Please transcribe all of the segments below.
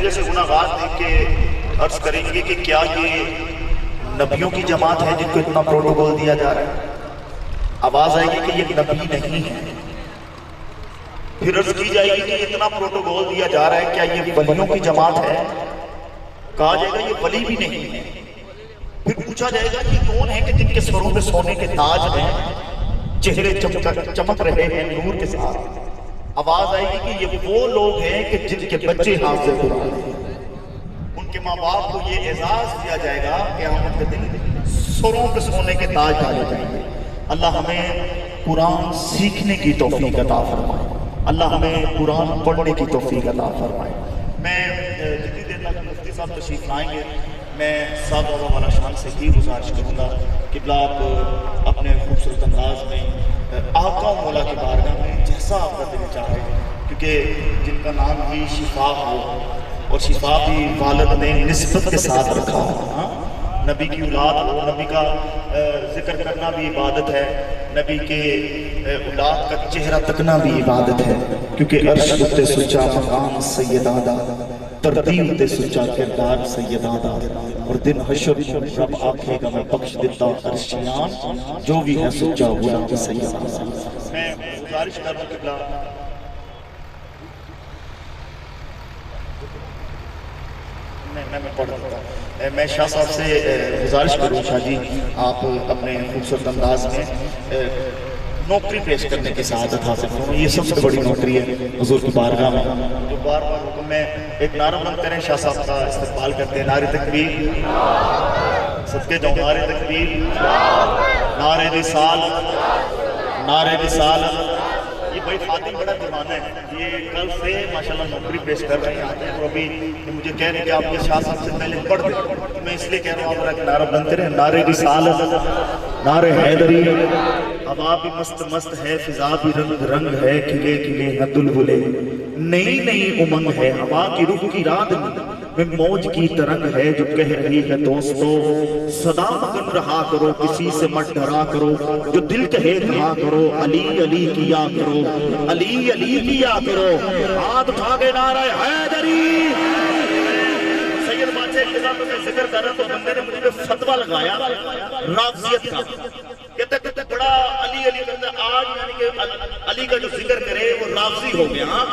جیسے گناہگار دیکھ کے عرض کریں گے کہ کیا یہ نبیوں کی جماعت ہے جن کو اتنا پروٹوکول دیا جا رہا ہے؟ آواز آئے گی کہ یہ نبی نہیں ہے. پھر عرض کی جائے گی کہ اتنا پروٹوکول دیا جا رہا ہے، کیا یہ ولیوں کی جماعت ہے؟ کہا جائے گا یہ ولی بھی نہیں ہے. پھر پوچھا جائے گا کہ کون ہے کہ جن کے سروں پہ سونے کے تاج ہیں، چہرے چمک رہے ہیں نور کے ساتھ؟ آواز آئے گی کہ یہ وہ لوگ ہیں کہ جن کے بچے حافظ قرآن ہیں. ان کے ماں باپ کو یہ اعزاز دیا جائے گا کہ قیامت کے دن سروں پہ سونے کے تاج ڈالے جائیں گے. اللہ ہمیں قرآن سیکھنے کی توفیق عطا فرمائے. اللہ ہمیں قرآن پڑھنے کی توفیق عطا فرمائے. میں جتنی دیر تک مفتی صاحب تشریف لائیں گے، میں صاحب بابا والا شان سے بھی گزارش کروں گا کہ آپ اپنے خوبصورت انداز میں آقا مولا کی بارگاہ میں جیسا آپ کا دل چاہے، کیونکہ جن کا نام بھی شفا ہو، اور شفا بھی والد نے نسبت کے ساتھ رکھا ہو. نبی کی اولاد ہو، نبی کا ذکر کرنا بھی عبادت ہے، نبی کے اولاد کا چہرہ تکنا بھی عبادت ہے، کیونکہ عرش اتے سچا مقام سید آدھا، ترتیب تے سچا کردار سید آدھا، اور دن حشر رب آنکھے گا میں بخش دیتا عرشیان جو بھی ہے سچا غلام سید آدھا. میں گزارش کروں کہ میں پڑھ دیتا ہوں. میں شاہ صاحب سے گزارش کروں، شاہ جی آپ اپنے خوبصورت انداز میں نوکری پیش کرنے کی سعادت حاصل کروں. یہ سب سے بڑی نوکری ہے حضور کی بارگاہ میں. جو بار بار حکم میں ایک نعرہ بلند کریں، شاہ صاحب کا استقبال کرتے ہیں. نعرہ تکبیر، صدقے جاؤں، نعرہ تکبیر، نعرہ رسالت، نعرہ رسالت. یہ بھائی خادم بڑا دیوانہ ہے، یہ کل سے ماشاءاللہ نوکری پیش کر رہے ہیں. اور ابھی مجھے کہہ رہے ہیں کہ آپ کے شاہ صاحب سے پہلے پڑھ دیں. میں اس لیے کہہ رہا ہوں آپ ایک نعرہ بلند کریں. نعرہ رسالت، نعرہ حیدری. ہوا بھی مست مست ہے، فضا بھی رنگ رنگ ہے، کھلے کھلے ہیں بلبلے، نئی نئی امنگ ہے. ہوا کی رخ کی رات میں موج کی ترنگ ہے جو کہہ رہی ہے دوستو صدا مگن رہا کرو، کسی سے مت ڈرا کرو، جو دل کہے کہا کرو، علی علی کیا کرو، علی علی کیا کرو. ہاتھ اٹھا کے نعرہ حیدری. سید بادشاہ کے ساتھ میں ذکر کر رہا تو بندے نے مجھے فتویٰ لگایا رافضیت کا، کہتے کہتے بڑا علی علی کرتا. آج یعنی کہ علی کا جو ذکر کرے وہ رافضی ہو گیا.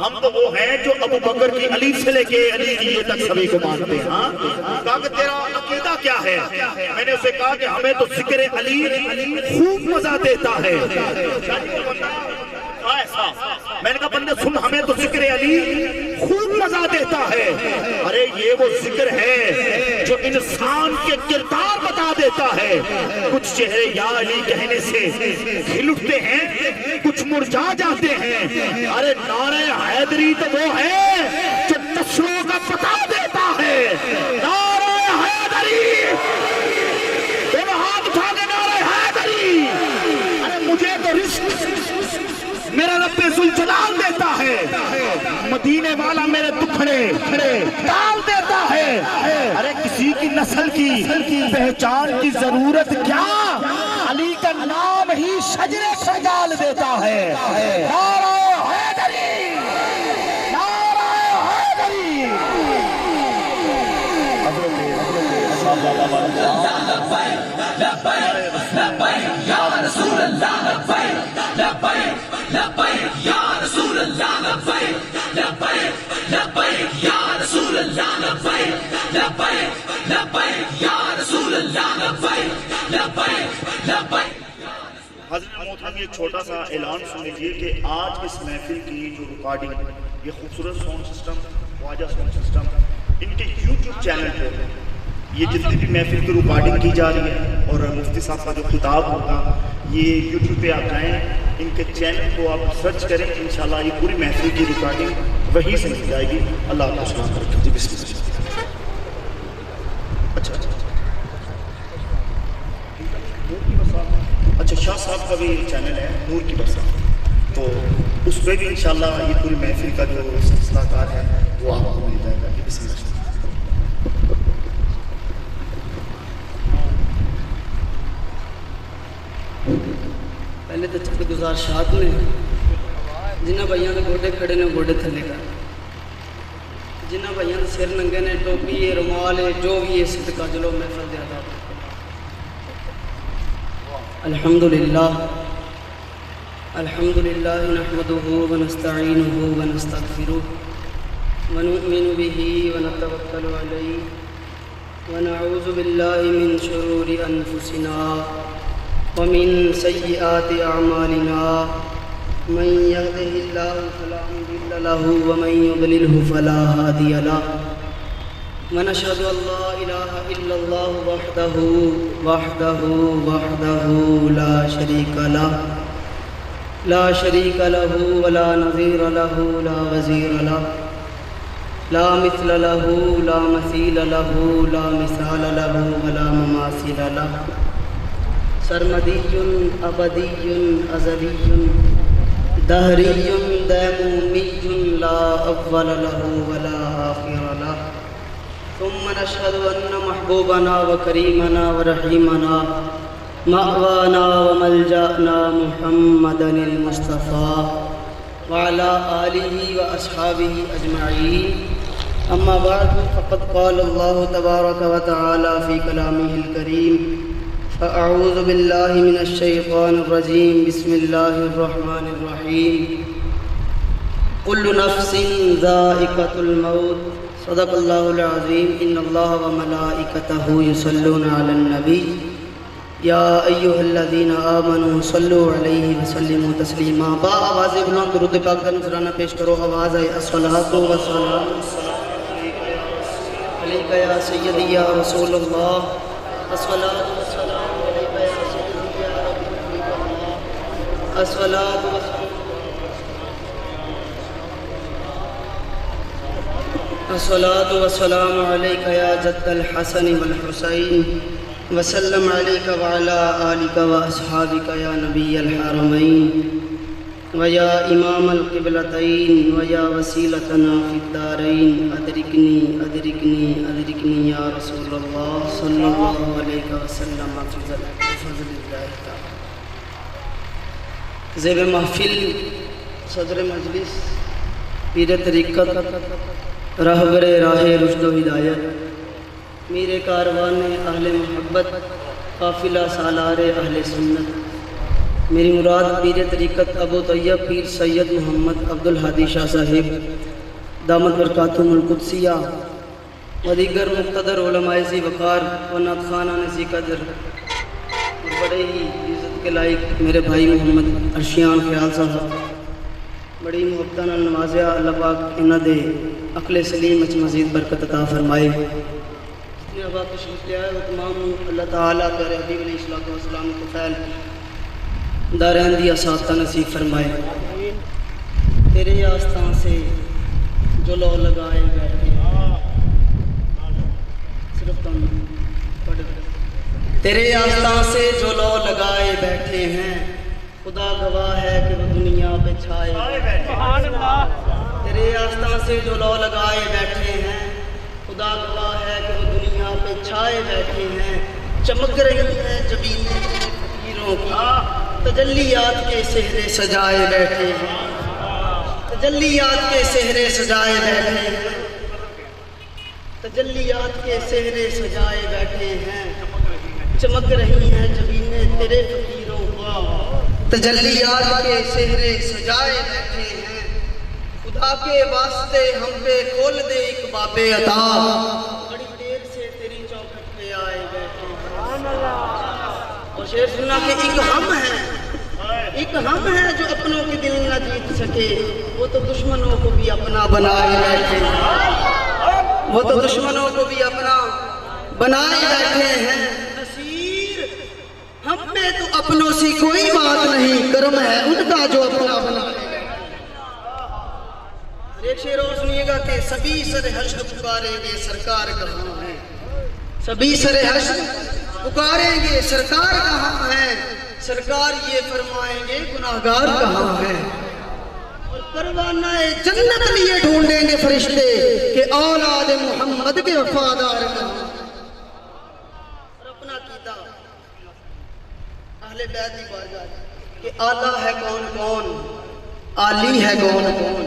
ہم تو وہ ہیں جو ابو بکر کی علی سے لے کے علی کی یہ تک سبھی کو مانتے ہیں. کہا کہ تیرا عقیدہ کیا ہے؟ میں نے اسے کہا کہ ہمیں تو ذکر علی خوب مزہ دیتا ہے. میں نے کہا بندے سن، ہمیں تو ذکر علی خوب مزہ دیتا ہے. ارے یہ وہ ذکر ہے جو انسان کے کردار بتا دیتا ہے. کچھ چہرے یا علی کہنے سے کھل اٹھتے ہیں، کچھ مرجھا جاتے ہیں. ارے نعرہ حیدری تو وہ ہے جو نسلوں کا بتا دیتا ہے. نعرہ حیدری، دونوں ہاتھ اٹھا کے نعرہ حیدری. ارے مجھے تو رزق میرا رب ذوالجلال دیتا ہے، مدینے والا میرے دکھڑے ڈال دیتا ہے. ارے کسی کی نسل کی پہچان کی ضرورت کیا، علی کا نام ہی شجرے سے ڈال دیتا ہے. نعرہ حیدری، نعرہ حیدری. لبیک یا رسول اللہ، لبیک لبیک لبیک یا رسول اللہ، لبیک لبیک لبیک یا رسول اللہ، لبیک لبیک لبیک یا رسول اللہ، لبیک لبیک لبیک. حضرت محترم یہ چھوٹا سا اعلان سن لیجیے کہ آج اس محفل کی جو ریکارڈنگ، یہ خوبصورت ساؤنڈ سسٹم، خواجہ ساؤنڈ سسٹم، ان کے یوٹیوب چینل پہ یہ جتنی بھی محفل کی ریکارڈنگ کی جا رہی ہے، اور مفتی صاحب کا جو خطاب ہوگا یہ یوٹیوب پہ آپ جائیں، ان کے چینل کو آپ سرچ کریں. انشاءاللہ یہ پوری محفل کی ریکارڈنگ وہی سے مل جائے گی. اللہ آپ کو سلام رکھے. جی بسم اللہ. اچھا شاہ صاحب کا بھی چینل ہے نور کی برسات، تو اس پہ بھی انشاءاللہ یہ پوری محفل کا جو سلسلہ کار ہے وہ آپ کو مل جائے گا. جی بسم اللہ. پہلے تو چند گزارشات نے جنہ بھائیوں نے گوڈے کھڑے نے گوڈے تھلے کر جنہ بھائیوں کے سر ننگے نے ٹوپی ہے رومال ہے جو بھی ہے صدقہ جلو محفل دے ادا الحمدللہ نحمده ونستعینه ونستغفره ونؤمن به ونتوکل علیہ ونعوذ باللہ من شرور انفسنا ومن سیئات اعمالنا من يهده الله فلا مضل له ومن يضلله فلا هادي له ونشهد ان لا اله الا الله وحده لا شريك له ولا نظير له لا وزير له لا مثل له لا مثيل له لا مثال له ولا مماثل له سرمدي ابدي ازلي دهري دائمي لا أول له ولا آخر له ثم نشهد أن محبوبنا وكريمنا ورحيمنا مأوانا وملجأنا محمدا المصطفى وعلى آله وأصحابه أجمعين أما بعد فقد قال الله تبارك وتعالى في كلامه الكريم فأعوذ بالله من الشيطان الرجيم بسم الله الرحمن الرحيم كل نفس ذائقة الموت صدق الله العظيم إن الله وملائكته يصلون على النبي يا أيها الذين آمنوا صلوا عليه وسلموا تسليما با آواز بلند درود پاک کا نذرانہ پیش کرو آواز ہے الصلاۃ والسلام علیک یا سیدی یا رسول اللہ الصلاۃ والسلام الصلاة والسلام عليك يا جد الحسن والحسين وسلم عليك وعلى آلك وأصحابك يا نبي الحرمين ويا إمام القبلتين ويا وسيلتنا في الدارين أدركني يا رسول الله صلى الله عليه وسلم بفضل الله تعالى زیب محفل صدر مجلس پیر طریقت راہبر راہ رشد و ہدایت میر کاروان اہل محبت قافلہ سالار اہل سنت میری مراد پیر طریقت ابو طیب پیر سید محمد عبدالہادی شاہ صاحب دامت برکاتہم القدسیہ و دیگر مقتدر علماء ذی وقار و نعت خوانان ذی قدر اور بڑے ہی عزت کے لائق میرے بھائی محمد ارشیان خیال صاحب بڑی محبتاں نال نوازیا اللہ پاک انہاں دے عقل سلیم وچ مزید برکت عطا فرمائے جتنے احباب تشریف لے آئے وہ تمام اللہ تعالیٰ پیارے حبیب علیہ السلام کو فیل دارین دی اساتہ نصیب فرمائے تیرے آستان سے جو لو لگائے بیٹھے صرف تم تیرے آستان سے جو لو لگائے بیٹھے ہیں خدا گواہ ہے کہ وہ دنیا پہ چھائے تیرے آستان سے جو لو لگائے بیٹھے ہیں خدا گواہ ہے کہ وہ دنیا پہ چھائے بیٹھے ہیں چمک رہی ہے جبین فقیروں کی تجلیات کے سہرے سجائے بیٹھے ہیں تجلیات کے سہرے سجائے بیٹھے ہیں تجلیات کے سہرے سجائے بیٹھے ہیں چمک رہی ہیں جبینیں تیرے فقیروں کا تجلیات کے سہرے سجائے بیٹھے ہیں خدا کے واسطے ہم پہ کھول دے ایک باب عطا بڑی دیر سے تیری چوکھٹ پہ آئے بیٹھے ہیں اور شعر سننا کہ ایک ہم ہے جو اپنوں کے دل نہ جیت سکے وہ تو دشمنوں کو بھی اپنا بنائے بیٹھے ہیں وہ تو دشمنوں کو بھی اپنا بنائے بیٹھے ہیں ہم پہ تو اپنوں سے کوئی بات نہیں کرم ہے ان کا جو اپنا بنا ایک شعر اور سنیے گا کہ سبھی سر حشر پکاریں گے سرکار کہاں ہے سبھی سر حشر پکاریں گے سرکار کہاں ہے سرکار یہ فرمائیں گے گناہگار کہاں ہے اور پروانہ جنت لیے ڈھونڈیں گے فرشتے کہ اولاد محمد کے وفادار کہاں اور اپنا کیتا اہل بیت کی بارگاہ کہ آلہ ہے کون کون عالی ہے کون کون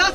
10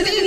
3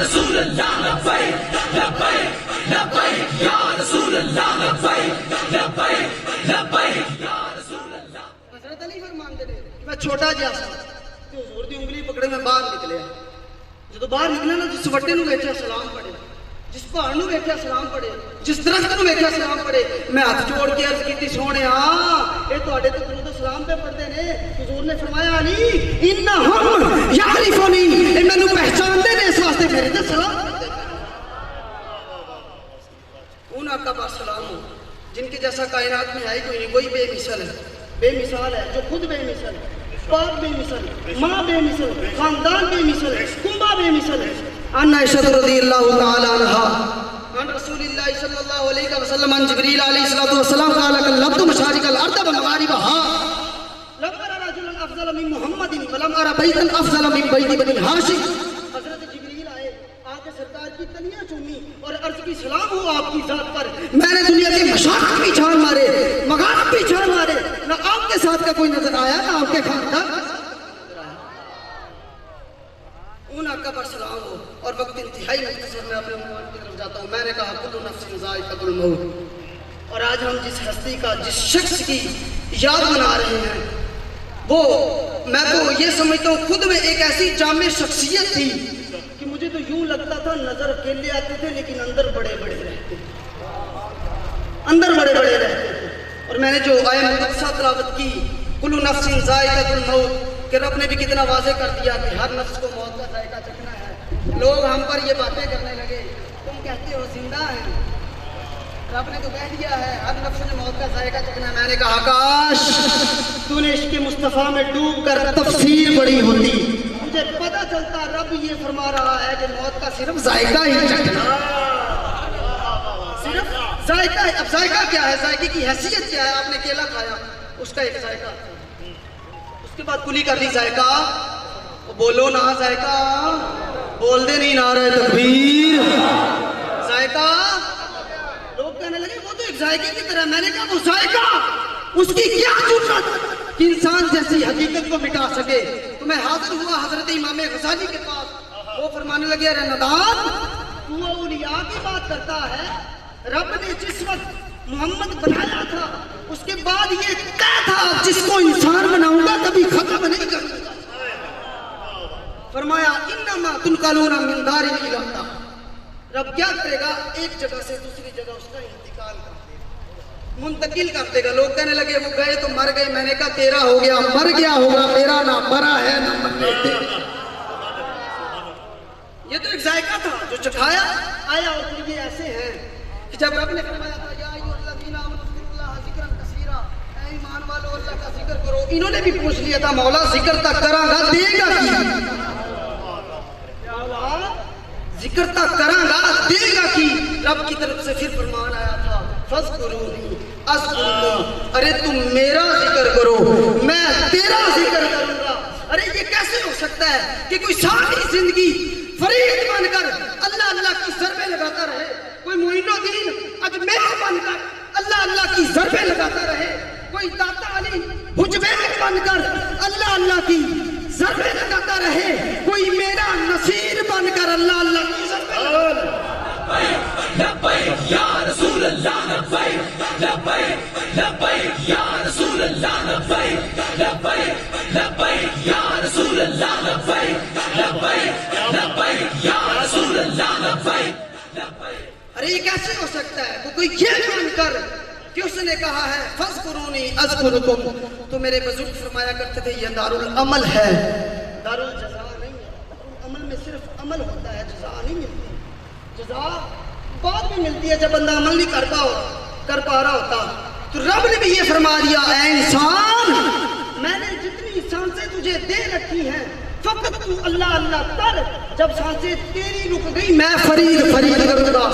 رسول اللہ لبیک لبیک لبیک یا رسول اللہ لبیک لبیک لبیک یا رسول اللہ. حضرت علی فرماندے نے میں چھوٹا جہا سا تے حضور دی انگلی پکڑے میں باہر نکلیا. جدوں باہر نکلنا نا جس وٹے نو ویکھیا سلام پڑھے, جس پہاڑ نو ویکھیا سلام پڑھے, جس درخت نو ویکھیا سلام پڑھے. میں ہاتھ جوڑ کے عرض کیتی سونیا اے تواڈے تے درود و سلام پہ پڑھدے نے. حضور نے فرمایا علی انہم یعرفونی, اے مینوں پہچاندے نے اس واسطے میرے تے سلام پڑھدے. انہاں کا با سلام ہو جن کے جیسا کائنات میں ہے کوئی نہیں. کوئی بے مثل ہے, بے مثال ہے, جو خود بے مثل ہے, باپ بے مثل, ماں بے مثل, خاندان بے مثل, کنبہ بے مثل ہے. عن عائشہ رضی اللہ تعالی عنہا عن رسول اللہ صلی اللہ علیہ وسلم عن جبریل علیہ الصلوۃ والسلام قال قلبت مشارق الارض ومغاربها لم ارى رجلا افضل من محمد ولم ارى بيتا افضل من بيت بني هاشم. حضرت جبریل آئے, آ کے سرکار کی تلیاں چومی اور عرض کی سلام ہو آپ کی ذات پر. میں نے دنیا کے مشارق بھی چھان مارے, مغارب بھی چھان مارے, نہ آپ کے ساتھ کا کوئی نظر آیا نہ آپ کے خاندان کا ساتھ نظر آیا. ان آقا پر سلام ہو. اور وقت انتہائی مختصر میں اپنے عنوان کی طرف جاتا ہوں. میں نے کہا کل نفس ذائقۃ الموت. اور آج ہم جس ہستی کا, جس شخص کی یاد منا رہے ہیں, وہ میں تو یہ سمجھتا ہوں خود میں ایک ایسی جامع شخصیت تھی کہ مجھے تو یوں لگتا تھا نظر اکیلے آتے تھے لیکن اندر بڑے بڑے رہتے, اندر بڑے بڑے رہتے تھے. اور میں نے جو آیت مقدسہ تلاوت کی کل نفس ذائقۃ الموت, کہ رب نے بھی کتنا واضح کر دیا کہ ہر نفس کو موت کا ذائقہ چکھنا ہے. لوگ ہم پر یہ باتیں کرنے لگے, تم کہتے ہو زندہ ہیں, رب نے تو کہہ دیا ہے ہر نفس نے موت کا ذائقہ چکھنا ہے. میں نے کہا کاش تو نے عشق مصطفیٰ میں ڈوب کر تفسیر پڑھی ہوتی, مجھے پتہ چلتا رب یہ فرما رہا ہے کہ موت کا صرف ذائقہ ہی چکھنا, صرف ذائقہ ہے. اب ذائقہ کیا ہے, ذائقے کی حیثیت کیا ہے؟ آپ نے کیلا کھایا, اس کا ایک ذائقہ, اس کے بعد کلی کر دی ذائقہ. بولو نا ذائقہ, بول دے نہیں نعرہ تکبیر. ذائقہ لوگ کہنے لگے وہ تو ایک ذائقے کی طرح. میں نے کہا وہ ذائقہ, اس کی کیا ضرورت کہ انسان جیسی حقیقت کو مٹا سکے. تو میں حاضر ہوا حضرت امام غزالی کے پاس. وہ فرمانے لگے ارے ندان, تو اولیاء کی بات کرتا ہے. رب نے جس وقت محمد بنایا تھا اس کے بعد یہ طے تھا جس کو انسان بناؤں گا کبھی ختم نہیں کروں گا. فرمایا انما تنقلون من دار الى دار. رب کیا کرے گا, ایک جگہ سے دوسری جگہ اس کا انتقال کر دے گا, منتقل کر دے گا. لوگ کہنے لگے وہ گئے تو مر گئے. میں نے کہا تیرا ہو گیا, مر گیا ہوگا, میرا نہ مرا ہے نہ مرنے دے. یہ تو ایک ذائقہ تھا جو چکھایا آیا. اور پھر یہ ایسے ہیں کہ جب رب نے فرمایا تھا یا ایھا الذین آمنوا اذکروا اللہ ذکرا کثیرا, اے ایمان والو اللہ کا ذکر کرو. انہوں نے بھی پوچھ لیا تھا مولا ذکر تک کراں گا دے گا کی, ذکر تک کراں گا دے گا کی. رب کی طرف سے پھر فرمان آیا تھا فذکرونی اذکرکم, ارے تم میرا ذکر کرو میں تیرا ذکر کروں گا. ارے یہ کیسے ہو سکتا ہے کہ کوئی ساری زندگی فرید بن کر اللہ اللہ کی ضربیں لگاتا رہے, کوئی معین الدین اجمیر بن کر اللہ اللہ کی ضربیں لگاتا رہے, کوئی داتا علی حجویر بن کر اللہ اللہ کی ضربیں لگاتا رہے, کوئی میرا نصیر بن کر اللہ اللہ کی ضربیں لگاتا رہے. لبیک یا رسول اللہ لبیک لبیک لبیک یا رسول اللہ لبیک لبیک لبیک یا رسول اللہ لبیک لبیک لبیک یا رسول اللہ لبیک لبیک. ارے یہ کیسے ہو سکتا ہے وہ کوئی یہ مان کر کہ اس نے کہا ہے فذکرونی اذکرکم. تو میرے بزرگ فرمایا کرتے تھے یہ دارالعمل ہے, دارالجزا نہیں ہے. عمل میں صرف عمل ہوتا ہے, جزا نہیں ملتی. جزا بعد میں ملتی ہے جب بندہ عمل نہیں کر پا رہا ہوتا. تو رب نے بھی یہ فرما دیا اے انسان, میں نے جتنی سانسیں تجھے دے رکھی ہیں فقط تو اللہ اللہ کر. جب سانسیں تیری رک گئی میں فرید فرید کروں گا.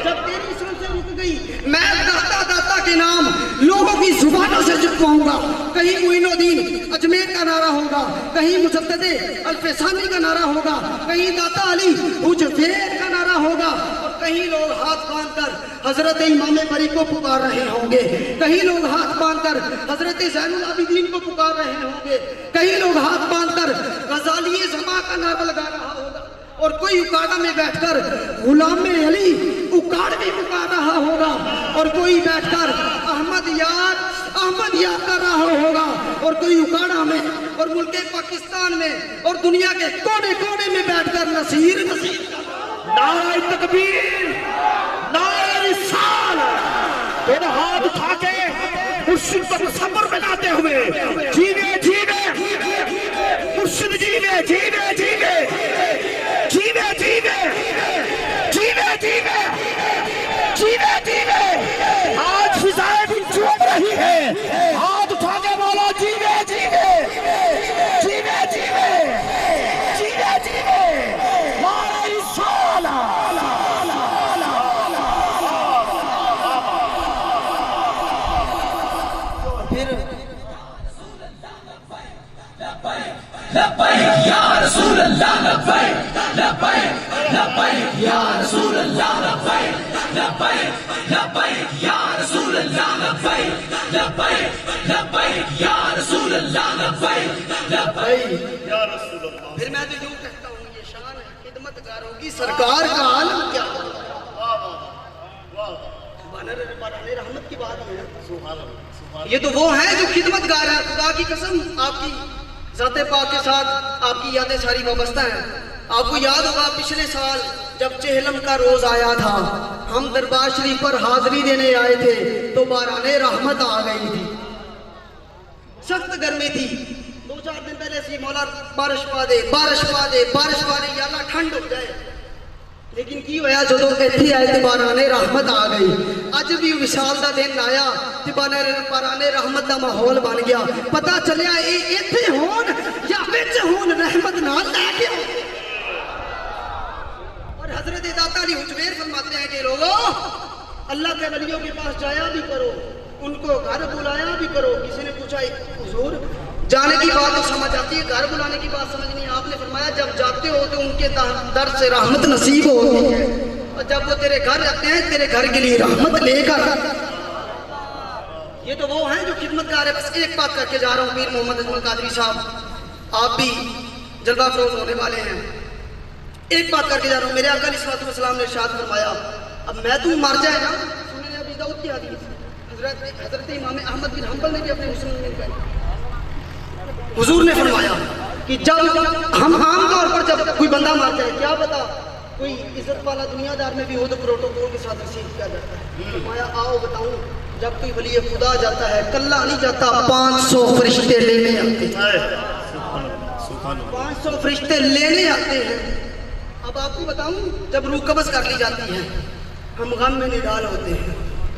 جب تیری سانسیں رک گئی میں داتا داتا کے نام لوگوں کی زبانوں سے چپکاؤں گا. کہیں معین الدین اجمیر کا نعرہ ہوگا, کہیں مجدد الفسانی کا نعرہ ہوگا, کہیں داتا علی حجویر کا نعرہ ہوگا, اور کہیں لوگ ہاتھ باندھ کر حضرت امام بری کو پکار رہے ہوں گے, کہیں لوگ ہاتھ باندھ کر حضرت زین العابدین کو پکار رہے ہوں گے, کہیں لوگ ہاتھ باندھ کر غزالی زما کا نعرہ لگا رہا ہوگا. اور کوئی اکاڑا میں بیٹھ کر غلام علی اکاڑ بھی پکار رہا ہوگا، اور کوئی بیٹھ کر احمد یاد کر رہا ہوگا، اور کوئی اکاڑا میں اور ملک پاکستان میں اور دنیا کے کونے کونے میں بیٹھ کر نصیر نعرہ تکبیر، نعرہ رسالت، دونوں ہاتھ اٹھا کے مرشد کو تصور بناتے ہوئے جیوے جیوے مرشد جیوے جیوے جیوے جیوے جیوے جیوے جیوے جیوے جیوے آج فضائیں بھی چوم رہی ہے، ہاتھ اٹھا کے بولو جیوے جیوے جیوے جیوے جیوے جیوے نعرہ رسالت۔ لبیک یا رسول اللہ لبیک لبیک لبیک یا رسول اللہ لبیک لبیک لبیک یا رسول اللہ لبیک لبیک لبیک یا رسول اللہ لبیک لبیک یا رسول اللہ۔ پھر میں تو یوں کہتا ہوں یہ شان ہے خدمت گاروں کی سرکار کا عالم کیا بانر رحمت کی بات ہے۔ یہ تو وہ ہیں جو خدمت گار ہیں، خدا کی قسم آپ کی ذات پاک کے ساتھ آپ کی یادیں ساری وابستہ ہیں۔ آپ کو یاد ہوگا پچھلے سال جب چہلم کا روز آیا تھا، ہم دربار شریف پر حاضری دینے آئے تھے تو باران رحمت آ گئی تھی، سخت گرمی تھی۔ 2-4 دن پہلے سی مولا بارش پا دے بارش پا دے بارش پا دے یا اللہ ٹھنڈ ہو جائے، لیکن کی ہویا جو ایتھے آئے تے باران رحمت آ گئی۔ اج بھی وصال دا دن آیا تے باران رحمت دا ماحول بن گیا، پتہ چلیا اے ایتھے ہون یا وچ ہون رحمت نال لے کے اور حضرت داتا علی حجویر فرماتے ہیں کہ لوگوں اللہ کے ولیوں کے پاس جایا بھی کرو، ان کو گھر بلایا بھی کرو۔ کسی نے پوچھا حضور جانے کی بات تو سمجھ آتی ہے، گھر بلانے کی بات سمجھ نہیں۔ آپ نے فرمایا جب جاتے ہو تو ان کے در سے رحمت نصیب ہوتی ہے، اور جب وہ تیرے گھر آتے ہیں تیرے گھر کے لیے رحمت لے کر۔ یہ تو وہ ہیں جو خدمت گار ہے۔ بس ایک بات کر کے جا رہا ہوں، پیر محمد اجمل قادری صاحب آپ بھی جلوہ افروز ہونے والے ہیں، ایک بات کر کے جا رہا ہوں۔ میرے آقا علیہ الصلوۃ والسلام نے ارشاد فرمایا اب میں تو مر جائے گا، سنیں ابی داؤد کی حدیث، حضرت امام احمد بن حنبل نے بھی اپنے مسلم میں کہا، حضور نے فرمایا کہ جب ہم عام طور پر جب کوئی بندہ مر جائے، کیا پتا کوئی عزت والا دنیا دار میں بھی ہو تو پروٹوکول کے ساتھ ریسیو کیا جاتا ہے۔ فرمایا آؤ بتاؤں، جب کوئی ولی خدا جاتا ہے کلہ نہیں جاتا، 500 فرشتے لینے آتے ہیں، 500 فرشتے لینے آتے ہیں۔ اب آپ کو بتاؤں جب روح قبض کر لی جاتی ہے ہم غم میں نڈال ہوتے ہیں،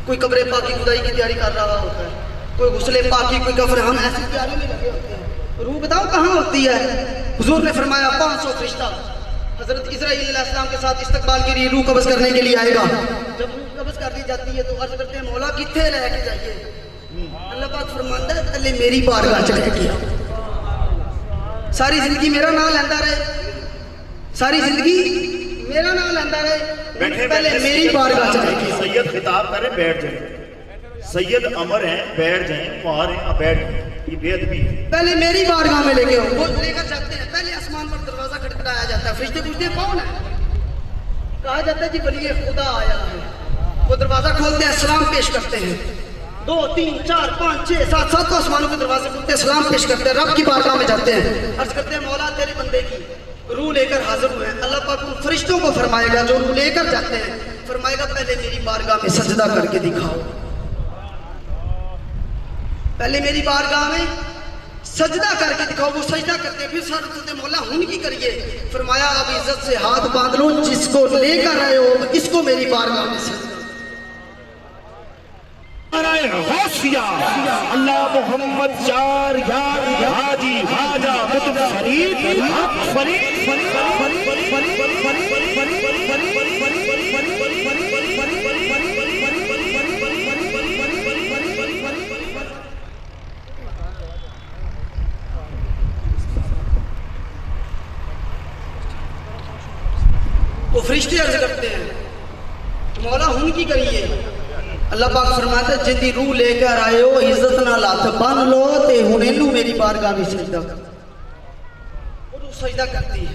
کوئی قبر پاکی خدائی کی تیاری کر رہا ہوتا ہے، کوئی غسل پاکی کوئی کفر، ہم ایسی تیاری میں لگے ہوتے ہیں۔ روح بتاؤ کہاں ہوتی ہے؟ حضور نے فرمایا 500 فرشتہ حضرت اسرائیل علیہ السلام کے ساتھ استقبال کے لیے روح قبض کرنے کے لیے آئے گا۔ جب روح قبض کر دی جاتی ہے تو عرض کرتے ہیں مولا کتنے لے کے جائیے؟ اللہ پاک فرماتا ہے پہلے میری بارگاہ چلے گیا، ساری زندگی میرا نام لیندہ رہے، ساری زندگی میرا نام لیندہ رہے، پہلے میری بارگاہ چلے گیا۔ سید خطاب کریں بیٹھ جائیں، سید امر ہیں بیٹھ جائیں، فوار ہیں بیٹھ جائیں، یہ بے ادبی ہے۔ پہلے میری بارگاہ میں لے کے ہو، وہ لے کر جاتے ہیں، پہلے آسمان پر دروازہ کھٹکھٹایا جاتا ہے، فرشتے پوچھتے ہیں کون ہے؟ کہا جاتا ہے جی ولی خدا آیا ہے۔ وہ دروازہ کھولتے ہیں، سلام پیش کرتے ہیں، 2 3 4 5 6 7 7 آسمانوں کے دروازے کھولتے ہیں، سلام پیش کرتے ہیں، رب کی بارگاہ میں جاتے ہیں، عرض کرتے ہیں مولا تیرے بندے کی روح لے کر حاضر ہوئے ہیں۔ اللہ پاک ان فرشتوں کو فرمائے گا جو روح لے کر جاتے ہیں، فرمائے گا پہلے میری بارگاہ میں سجدہ کر کے دکھاؤ، پہلے میری بارگاہ میں سجدہ کر کے دکھاؤ۔ وہ سجدہ کرتے ہیں، پھر سر مولا ہن کی کریے؟ فرمایا اب عزت سے ہاتھ باندھ لو، جس کو لے کر آئے ہو اس کو میری بارگاہ میں سجدہ۔ غوثیہ اللہ محمد یار یار حاجی خواجہ قطب فرید وہ فرشتے عرض کرتے ہیں مولا ہن کی کریے؟ اللہ پاک فرماتا ہے جن دی روح لے کر آئے ہو عزت نال ہاتھ بن لو تے ہن اینو میری بارگاہ میں سجدہ کر۔ وہ روح سجدہ کرتی ہے،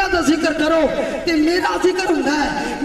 ਇਹਨਾਂ ਦਾ ਜ਼ਿਕਰ ਕਰੋ ਤੇ ਮੇਰਾ ਜ਼ਿਕਰ ਹੁੰਦਾ ਹੈ,